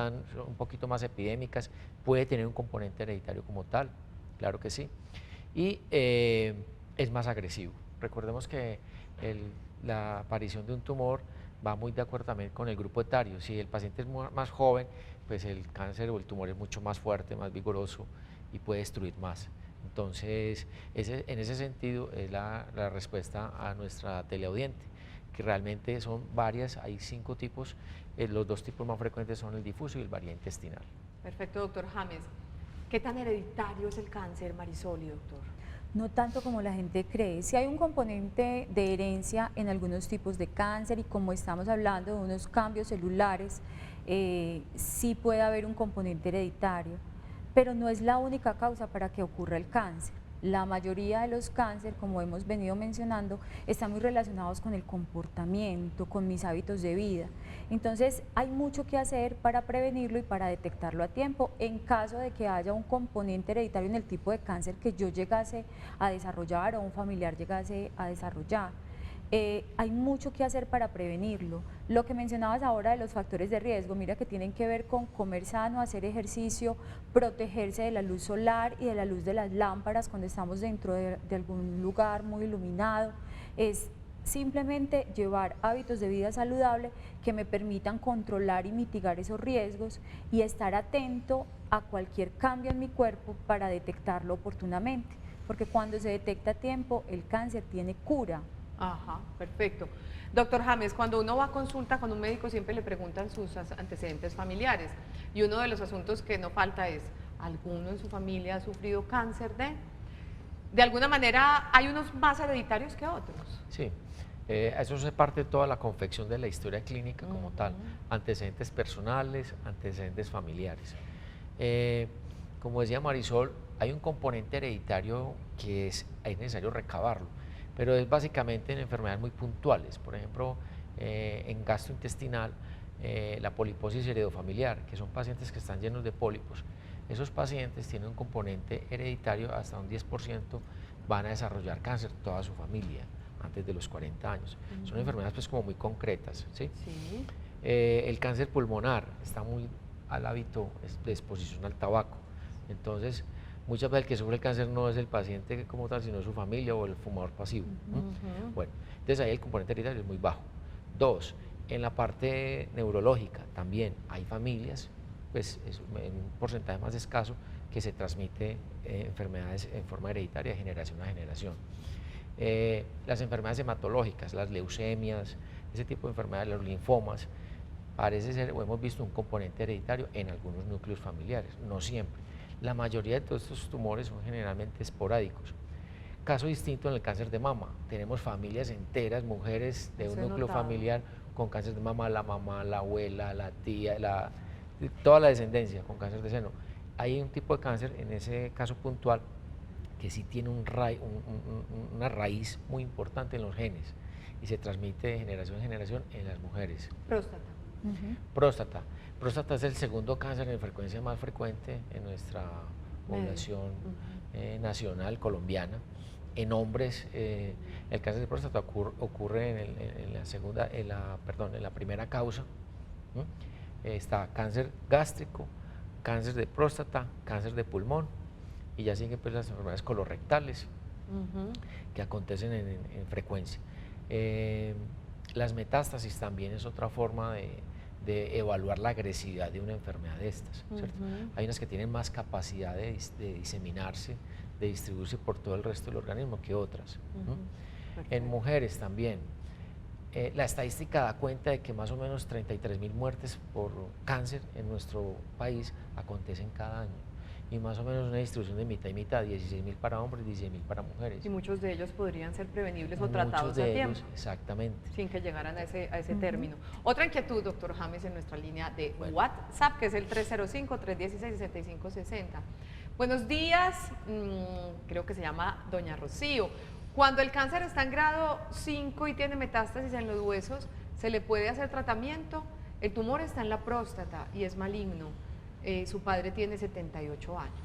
un poquito más epidémicas, puede tener un componente hereditario como tal, claro que sí. Y es más agresivo. Recordemos que la aparición de un tumor va muy de acuerdo también con el grupo etario. Si el paciente es más joven, pues el cáncer o el tumor es mucho más fuerte, más vigoroso y puede destruir más. Entonces, en ese sentido es la respuesta a nuestra teleaudiente, que realmente son varias, hay 5 tipos, los 2 tipos más frecuentes son el difuso y el variedad intestinal. Perfecto, doctor James. ¿Qué tan hereditario es el cáncer, Marisol y doctor? No tanto como la gente cree. Sí hay un componente de herencia en algunos tipos de cáncer y como estamos hablando de unos cambios celulares, sí puede haber un componente hereditario, pero no es la única causa para que ocurra el cáncer. La mayoría de los cánceres, como hemos venido mencionando, están muy relacionados con el comportamiento, con mis hábitos de vida. Entonces, hay mucho que hacer para prevenirlo y para detectarlo a tiempo en caso de que haya un componente hereditario en el tipo de cáncer que yo llegase a desarrollar o un familiar llegase a desarrollar. Hay mucho que hacer para prevenirlo. Lo que mencionabas ahora de los factores de riesgo, mira que tienen que ver con comer sano, hacer ejercicio, protegerse de la luz solar y de la luz de las lámparas cuando estamos dentro de algún lugar muy iluminado. Es simplemente llevar hábitos de vida saludable que me permitan controlar y mitigar esos riesgos y estar atento a cualquier cambio en mi cuerpo para detectarlo oportunamente, porque cuando se detecta a tiempo el cáncer tiene cura. Ajá, perfecto. Doctor James, cuando uno va a consulta con un médico siempre le preguntan sus antecedentes familiares y uno de los asuntos que no falta es, ¿alguno en su familia ha sufrido cáncer de alguna manera hay unos más hereditarios que otros? Sí, eso es parte de toda la confección de la historia clínica como tal, antecedentes personales, antecedentes familiares. Como decía Marisol, hay un componente hereditario que es necesario recabarlo, pero es básicamente en enfermedades muy puntuales, por ejemplo, en gastrointestinal, la poliposis heredofamiliar, que son pacientes que están llenos de pólipos. Esos pacientes tienen un componente hereditario, hasta un 10% van a desarrollar cáncer toda su familia antes de los 40 años. Son enfermedades pues como muy concretas, ¿sí? Sí. El cáncer pulmonar está muy al hábito de exposición al tabaco, entonces muchas veces el que sufre el cáncer no es el paciente como tal, sino su familia o el fumador pasivo. Bueno, entonces ahí el componente hereditario es muy bajo. 2, en la parte neurológica también hay familias, pues es en un porcentaje más escaso, que se transmite enfermedades en forma hereditaria de generación a generación. Las enfermedades hematológicas, las leucemias, ese tipo de enfermedades, los linfomas, parece ser, o hemos visto un componente hereditario en algunos núcleos familiares, no siempre. La mayoría de todos estos tumores son generalmente esporádicos. Caso distinto en el cáncer de mama, tenemos familias enteras, mujeres de un núcleo familiar con cáncer de mama, la mamá, la abuela, la tía, toda la descendencia con cáncer de seno. Hay un tipo de cáncer, en ese caso puntual, que sí tiene una raíz muy importante en los genes y se transmite de generación en generación en las mujeres. Próstata. Próstata. Próstata es el segundo cáncer en frecuencia más frecuente en nuestra población nacional colombiana. En hombres, el cáncer de próstata ocurre en la primera causa. Está cáncer gástrico, cáncer de próstata, cáncer de pulmón, y ya siguen pues las enfermedades colorectales que acontecen en frecuencia. Las metástasis también es otra forma de evaluar la agresividad de una enfermedad de estas, ¿cierto? Hay unas que tienen más capacidad de diseminarse, de distribuirse por todo el resto del organismo que otras. En mujeres también, La estadística da cuenta de que más o menos 33.000 muertes por cáncer en nuestro país acontecen cada año. Y más o menos una distribución de mitad y mitad, 16.000 para hombres, 16.000 para mujeres. Y muchos de ellos podrían ser prevenibles o Muchos tratados a de tiempo. ellos, exactamente. Sin que llegaran a ese término. Otra inquietud, doctor James, en nuestra línea de WhatsApp, que es el 305-316-6560. Buenos días, creo que se llama doña Rocío. Cuando el cáncer está en grado 5 y tiene metástasis en los huesos, ¿se le puede hacer tratamiento? El tumor está en la próstata y es maligno. Su padre tiene 78 años.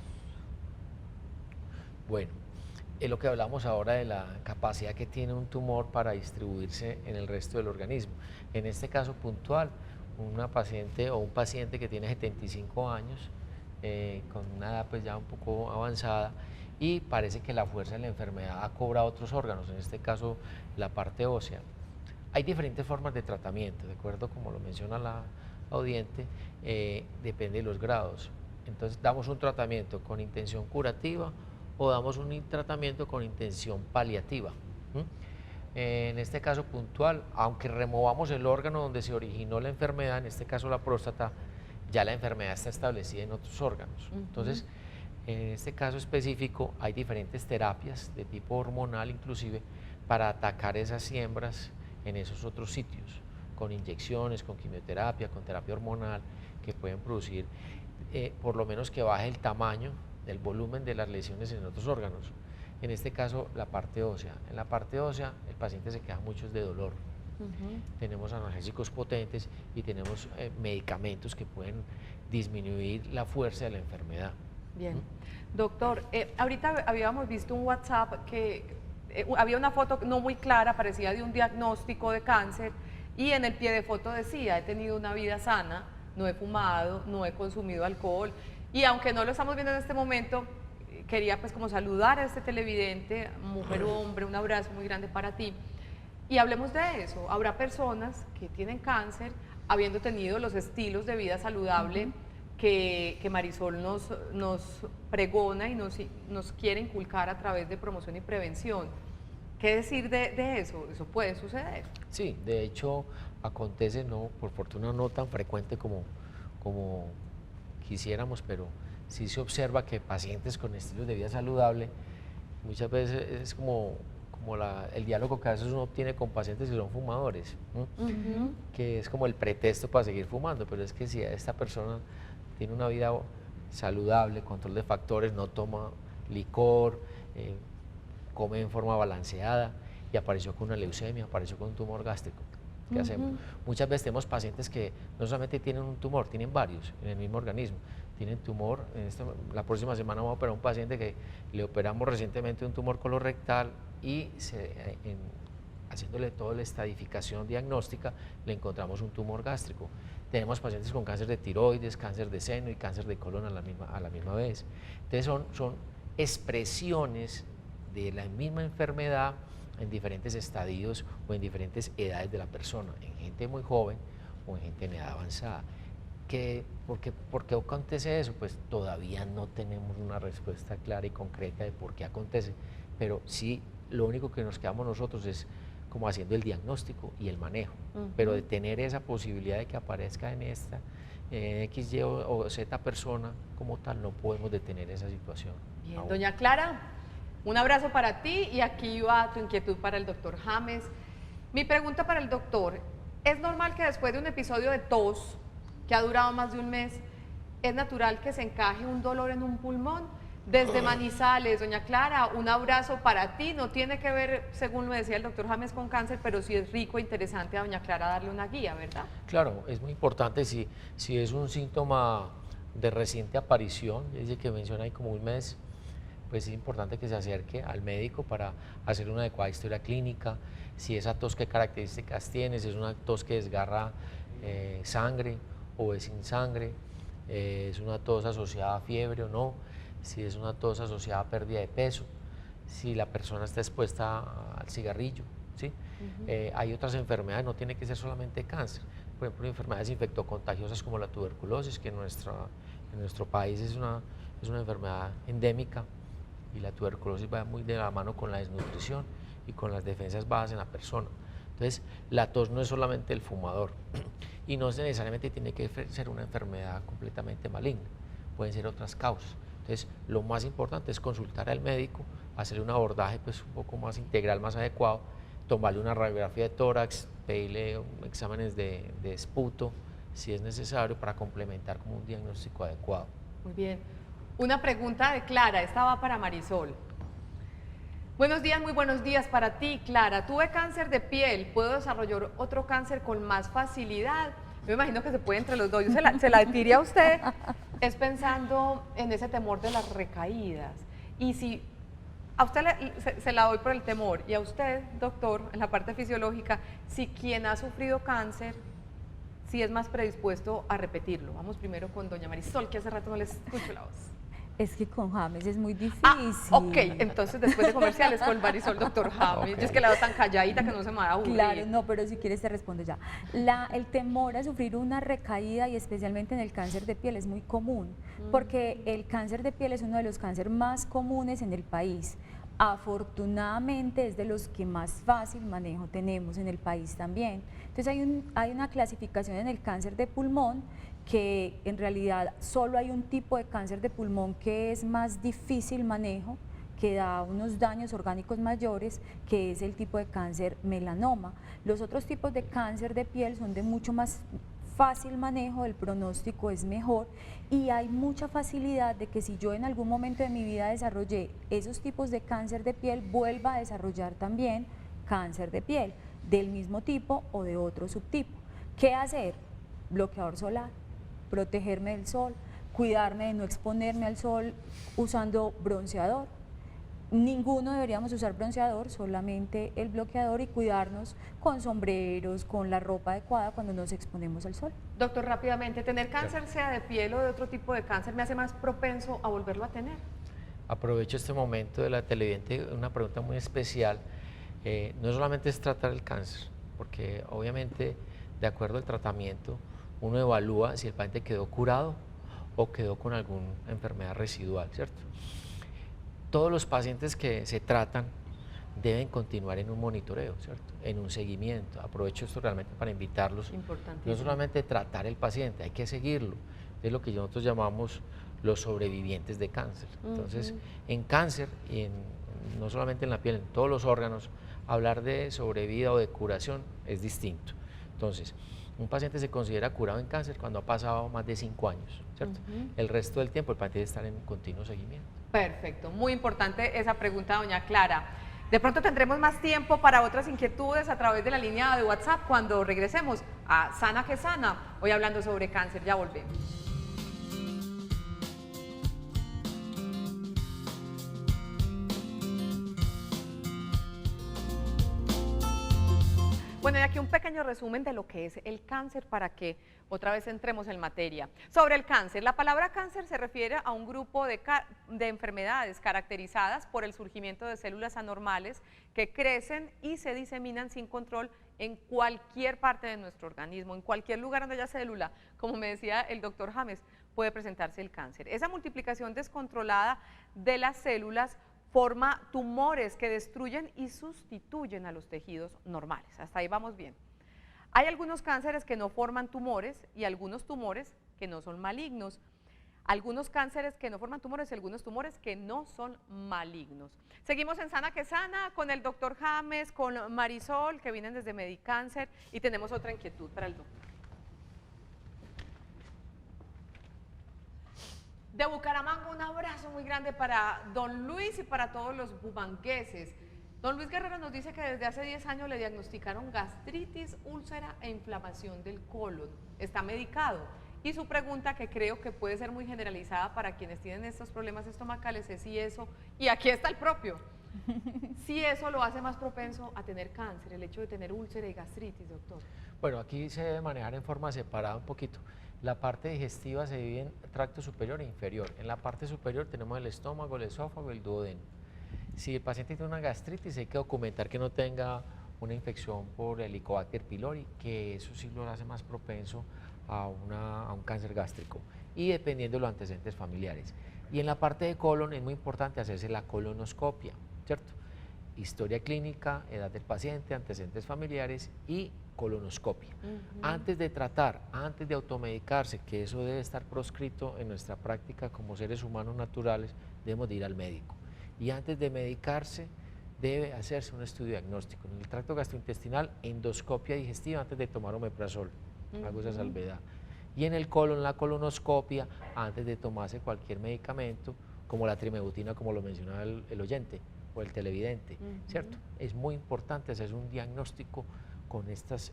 Bueno, es lo que hablamos ahora de la capacidad que tiene un tumor para distribuirse en el resto del organismo. En este caso puntual, una paciente o un paciente que tiene 75 años, con una edad pues ya un poco avanzada, y parece que la fuerza de la enfermedad ha cobrado otros órganos, en este caso la parte ósea. Hay diferentes formas de tratamiento, de acuerdo como lo menciona la audiente, depende de los grados. Entonces damos un tratamiento con intención curativa o damos un tratamiento con intención paliativa. En este caso puntual, aunque removamos el órgano donde se originó la enfermedad, en este caso la próstata, ya la enfermedad está establecida en otros órganos. Entonces, en este caso específico hay diferentes terapias de tipo hormonal inclusive para atacar esas siembras en esos otros sitios, con inyecciones, con quimioterapia, con terapia hormonal, que pueden producir por lo menos que baje el tamaño del volumen de las lesiones en otros órganos. En este caso, la parte ósea. En la parte ósea, el paciente se queja mucho de dolor. Tenemos analgésicos potentes y tenemos medicamentos que pueden disminuir la fuerza de la enfermedad. Bien. Doctor, ahorita habíamos visto un WhatsApp que había una foto no muy clara, parecía de un diagnóstico de cáncer, y en el pie de foto decía: he tenido una vida sana, no he fumado, no he consumido alcohol. Y aunque no lo estamos viendo en este momento, quería pues como saludar a este televidente, mujer o hombre, un abrazo muy grande para ti. Y hablemos de eso. Habrá personas que tienen cáncer habiendo tenido los estilos de vida saludable que Marisol nos pregona y nos quiere inculcar a través de promoción y prevención. ¿Qué decir de eso? ¿Eso puede suceder? Sí, de hecho acontece, no, por fortuna no tan frecuente como quisiéramos, pero sí se observa que pacientes con estilos de vida saludable, muchas veces es como el diálogo que a veces uno tiene con pacientes que son fumadores, que es como el pretexto para seguir fumando, pero es que si esta persona tiene una vida saludable, control de factores, no toma licor, come en forma balanceada y apareció con una leucemia, apareció con un tumor gástrico. ¿Qué hacemos? Muchas veces tenemos pacientes que no solamente tienen un tumor, tienen varios en el mismo organismo. Tienen tumor, la próxima semana vamos a operar a un paciente que le operamos recientemente un tumor colorectal y haciéndole toda la estadificación diagnóstica le encontramos un tumor gástrico. Tenemos pacientes con cáncer de tiroides, cáncer de seno y cáncer de colon a la misma vez. Entonces son expresiones de la misma enfermedad en diferentes estadios o en diferentes edades de la persona, en gente muy joven o en gente en edad avanzada. ¿Por qué acontece eso? Pues todavía no tenemos una respuesta clara y concreta de por qué acontece, pero sí lo único que nos quedamos nosotros es como haciendo el diagnóstico y el manejo, pero de tener esa posibilidad de que aparezca en esta X, Y o Z persona como tal, no podemos detener esa situación. Bien, doña Clara, un abrazo para ti y aquí va tu inquietud para el doctor James. Mi pregunta para el doctor: ¿es normal que después de un episodio de tos que ha durado más de un mes, es natural que se encaje un dolor en un pulmón? Desde Manizales, doña Clara, un abrazo para ti. No tiene que ver, según lo decía el doctor James, con cáncer, pero sí es rico e interesante a doña Clara darle una guía, ¿verdad? Claro, es muy importante si es un síntoma de reciente aparición, dice que menciona ahí como un mes, pues es importante que se acerque al médico para hacer una adecuada historia clínica. Si esa tos, qué características tiene, si es una tos que desgarra sangre o es sin sangre, es una tos asociada a fiebre o no, si es una tos asociada a pérdida de peso, si la persona está expuesta al cigarrillo, ¿sí? Hay otras enfermedades, no tiene que ser solamente cáncer, por ejemplo enfermedades infectocontagiosas como la tuberculosis, que en nuestro país es una enfermedad endémica, y la tuberculosis va muy de la mano con la desnutrición y con las defensas bajas en la persona. Entonces, la tos no es solamente el fumador y no necesariamente tiene que ser una enfermedad completamente maligna, pueden ser otras causas. Entonces, lo más importante es consultar al médico, hacerle un abordaje pues, un poco más integral, más adecuado, tomarle una radiografía de tórax, pedirle exámenes de esputo, si es necesario, para complementar como un diagnóstico adecuado. Muy bien. Una pregunta de Clara, esta va para Marisol. Buenos días, muy buenos días para ti, Clara. Tuve cáncer de piel, ¿puedo desarrollar otro cáncer con más facilidad? Yo me imagino que se puede entre los dos. Yo se la tiré a usted, es pensando en ese temor de las recaídas. Y si a usted se la doy por el temor, y a usted, doctor, en la parte fisiológica, si quien ha sufrido cáncer, si es más predispuesto a repetirlo. Vamos primero con doña Marisol, que hace rato no le escucho la voz. Es que con James es muy difícil. Ok, entonces después de comerciales con Marisol, doctor James. Yo es que la veo tan calladita que no se me va a aburrir. Claro, no, pero si quieres te respondo ya. El temor a sufrir una recaída y especialmente en el cáncer de piel es muy común, porque el cáncer de piel es uno de los cánceres más comunes en el país. Afortunadamente es de los que más fácil manejo tenemos en el país también. Entonces hay una clasificación en el cáncer de pulmón que en realidad solo hay un tipo de cáncer de pulmón que es más difícil manejo, que da unos daños orgánicos mayores, que es el tipo de cáncer melanoma. Los otros tipos de cáncer de piel son de mucho más fácil manejo, el pronóstico es mejor y hay mucha facilidad de que si yo en algún momento de mi vida desarrollé esos tipos de cáncer de piel, vuelva a desarrollar también cáncer de piel, del mismo tipo o de otro subtipo. ¿Qué hacer? Bloqueador solar, protegerme del sol, cuidarme de no exponerme al sol usando bronceador. Ninguno deberíamos usar bronceador, solamente el bloqueador y cuidarnos con sombreros, con la ropa adecuada cuando nos exponemos al sol. Doctor, rápidamente, ¿tener cáncer, sea de piel o de otro tipo de cáncer, me hace más propenso a volverlo a tener? Aprovecho este momento de la televidente, una pregunta muy especial. No solamente es tratar el cáncer, porque obviamente de acuerdo al tratamiento uno evalúa si el paciente quedó curado o quedó con alguna enfermedad residual, ¿cierto? Todos los pacientes que se tratan deben continuar en un monitoreo, ¿cierto? En un seguimiento. Aprovecho esto realmente para invitarlos. No solamente tratar el paciente, hay que seguirlo. Es lo que nosotros llamamos los sobrevivientes de cáncer. Entonces, en cáncer, y no solamente en la piel, en todos los órganos, hablar de sobrevida o de curación es distinto. Entonces, un paciente se considera curado en cáncer cuando ha pasado más de 5 años, ¿cierto? El resto del tiempo el paciente debe estar en continuo seguimiento. Perfecto, muy importante esa pregunta, doña Clara. De pronto tendremos más tiempo para otras inquietudes a través de la línea de WhatsApp cuando regresemos a Sana que Sana, hoy hablando sobre cáncer. Ya volvemos. Bueno, y aquí un pequeño resumen de lo que es el cáncer para que otra vez entremos en materia. Sobre el cáncer, la palabra cáncer se refiere a un grupo de enfermedades caracterizadas por el surgimiento de células anormales que crecen y se diseminan sin control en cualquier parte de nuestro organismo, en cualquier lugar donde haya célula, como me decía el doctor James, puede presentarse el cáncer. Esa multiplicación descontrolada de las células forma tumores que destruyen y sustituyen a los tejidos normales. Hasta ahí vamos bien. Hay algunos cánceres que no forman tumores y algunos tumores que no son malignos. Algunos cánceres que no forman tumores y algunos tumores que no son malignos. Seguimos en Sana que Sana con el doctor James, con Marisol, que vienen desde Medicáncer, y tenemos otra inquietud para el doctor. De Bucaramanga, un abrazo muy grande para don Luis y para todos los bumangueses. Don Luis Guerrero nos dice que desde hace 10 años le diagnosticaron gastritis, úlcera e inflamación del colon. Está medicado. Y su pregunta, que creo que puede ser muy generalizada para quienes tienen estos problemas estomacales, es si eso, y aquí está el propio, si eso lo hace más propenso a tener cáncer, el hecho de tener úlcera y gastritis, doctor. Bueno, aquí se debe manejar en forma separada un poquito. La parte digestiva se divide en tracto superior e inferior. En la parte superior tenemos el estómago, el esófago y el duodeno. Si el paciente tiene una gastritis, hay que documentar que no tenga una infección por Helicobacter pylori, que eso sí lo hace más propenso a un cáncer gástrico, y dependiendo de los antecedentes familiares. Y en la parte de colon es muy importante hacerse la colonoscopia, ¿cierto? historia clínica, edad del paciente, antecedentes familiares y colonoscopia. Antes de tratar, antes de automedicarse, que eso debe estar proscrito en nuestra práctica como seres humanos naturales, debemos de ir al médico. Y antes de medicarse, debe hacerse un estudio diagnóstico. En el tracto gastrointestinal, endoscopia digestiva antes de tomar omeprazol, hago esa salvedad. Y en el colon, la colonoscopia, antes de tomarse cualquier medicamento, como la trimebutina, como lo mencionaba el oyente, o el televidente, ¿cierto? Es muy importante hacer un diagnóstico con estas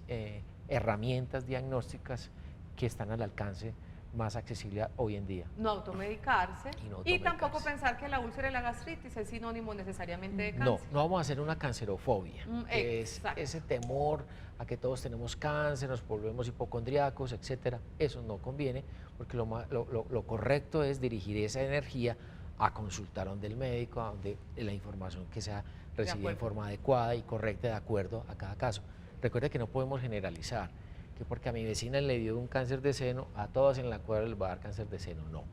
herramientas diagnósticas que están al alcance más accesible hoy en día. No automedicarse y tampoco automedicarse. pensar que la úlcera y la gastritis es sinónimo necesariamente de cáncer. No, no vamos a hacer una cancerofobia, que es exacto. ese temor a que todos tenemos cáncer, nos volvemos hipocondriacos, etcétera. Eso no conviene, porque lo correcto es dirigir esa energía a consultar donde el médico, a donde la información que sea recibida en forma adecuada y correcta de acuerdo a cada caso. Recuerde que no podemos generalizar, que porque a mi vecina le dio un cáncer de seno, a todas en la cuadra les va a dar cáncer de seno, no.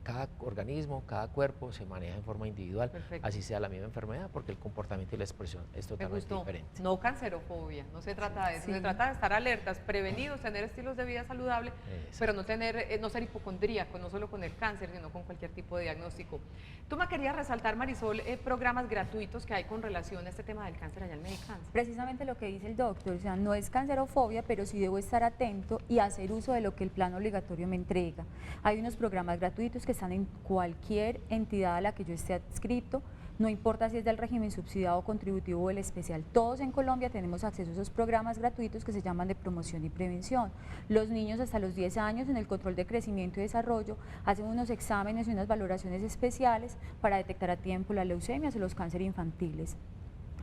Cada organismo, cada cuerpo se maneja en forma individual, Perfecto. así sea la misma enfermedad, porque el comportamiento y la expresión es totalmente diferente. No cancerofobia, no se trata de eso, se trata de estar alertas, prevenidos, tener estilos de vida saludable, pero no ser hipocondríaco, no solo con el cáncer, sino con cualquier tipo de diagnóstico. Tú me querías resaltar, Marisol, programas gratuitos que hay con relación a este tema del cáncer allá en Medicáncer. Precisamente lo que dice el doctor, o sea, no es cancerofobia, pero sí debo estar atento y hacer uso de lo que el plan obligatorio me entrega. Hay unos programas gratuitos que están en cualquier entidad a la que yo esté adscrito, no importa si es del régimen subsidiado, contributivo o el especial. Todos en Colombia tenemos acceso a esos programas gratuitos que se llaman de promoción y prevención. Los niños hasta los 10 años en el control de crecimiento y desarrollo hacen unos exámenes y unas valoraciones especiales para detectar a tiempo las leucemias o los cánceres infantiles.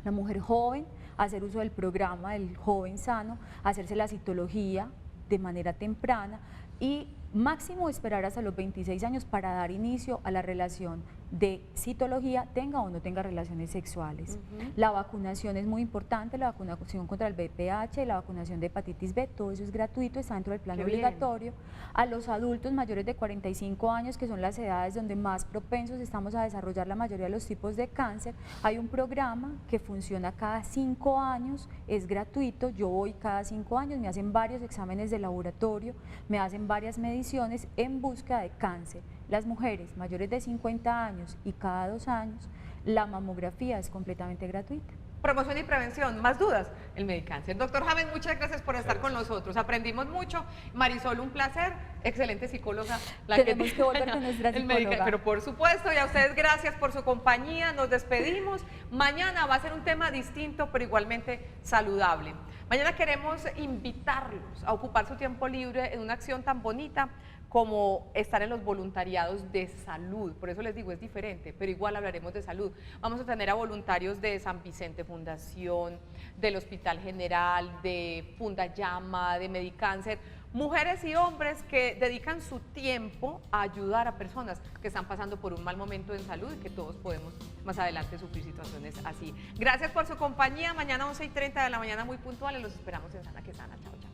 La mujer joven, hacer uso del programa del joven sano, hacerse la citología de manera temprana y máximo esperar hasta los 26 años para dar inicio a la relación de citología, tenga o no tenga relaciones sexuales. La vacunación es muy importante, la vacunación contra el VPH, la vacunación de hepatitis B, todo eso es gratuito, está dentro del plan obligatorio. A los adultos mayores de 45 años, que son las edades donde más propensos estamos a desarrollar la mayoría de los tipos de cáncer, hay un programa que funciona cada 5 años, es gratuito, yo voy cada 5 años, me hacen varios exámenes de laboratorio, me hacen varias mediciones en búsqueda de cáncer. Las mujeres mayores de 50 años y cada 2 años, la mamografía es completamente gratuita. Promoción y prevención, ¿más dudas? El Medicáncer. Doctor James, muchas gracias por estar con nosotros. Aprendimos mucho. Marisol, un placer. Excelente psicóloga. Tenemos que volver con nuestra psicóloga. Pero por supuesto, y a ustedes gracias por su compañía. Nos despedimos. Mañana va a ser un tema distinto, pero igualmente saludable. Mañana queremos invitarlos a ocupar su tiempo libre en una acción tan bonita como estar en los voluntariados de salud. Por eso les digo, es diferente, pero igual hablaremos de salud. Vamos a tener a voluntarios de San Vicente Fundación, del Hospital General, de Fundayama, de Medicáncer, mujeres y hombres que dedican su tiempo a ayudar a personas que están pasando por un mal momento en salud y que todos podemos más adelante sufrir situaciones así. Gracias por su compañía. Mañana 11:30 de la mañana muy puntuales. Los esperamos en Sana que Sana. Chao, chao.